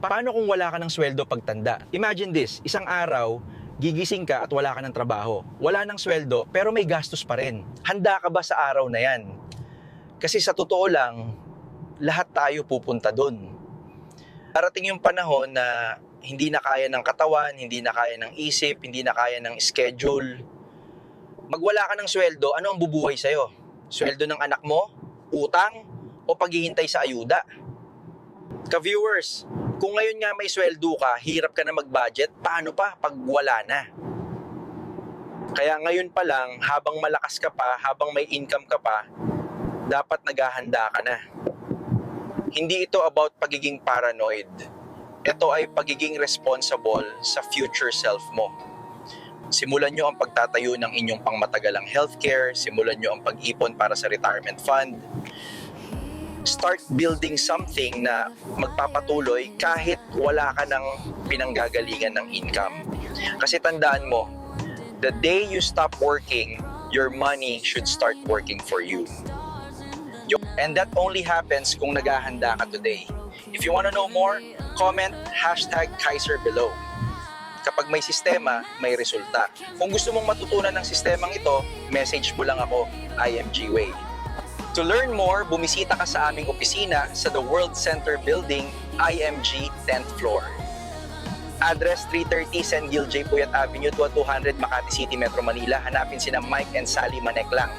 Paano kung wala ka ng sweldo pagtanda? Imagine this, isang araw, gigising ka at wala ka ng trabaho. Wala ng sweldo, pero may gastos pa rin. Handa ka ba sa araw na yan? Kasi sa totoo lang, lahat tayo pupunta doon. Parating yung panahon na hindi na kaya ng katawan, hindi na kaya ng isip, hindi na kaya ng schedule. Magwala ka ng sweldo, ano ang bubuhay sa'yo? Sweldo ng anak mo? Utang? O paghihintay sa ayuda? Ka-viewers, kung ngayon nga may sweldo ka, hirap ka na mag-budget, paano pa pag wala na? Kaya ngayon pa lang, habang malakas ka pa, habang may income ka pa, dapat naghahanda ka na. Hindi ito about pagiging paranoid. Ito ay pagiging responsible sa future self mo. Simulan nyo ang pagtatayo ng inyong pangmatagalang healthcare, simulan nyo ang pag-ipon para sa retirement fund. Start building something na magpapatuloy kahit wala ka ng pinanggagalingan ng income. Kasi tandaan mo, the day you stop working, your money should start working for you. And that only happens kung naghahanda ka today. If you wanna know more, comment #Kaiser below. Kapag may sistema, may resulta. Kung gusto mong matutunan ng sistemang ito, message mo lang ako, IMG Way. To learn more, bumisita ka sa aming opisina sa The World Center Building, IMG 10th floor. Address 330 San Gil J. Puyat Avenue, 200 Makati City, Metro Manila. Hanapin sina Mike and Sally Maneklang.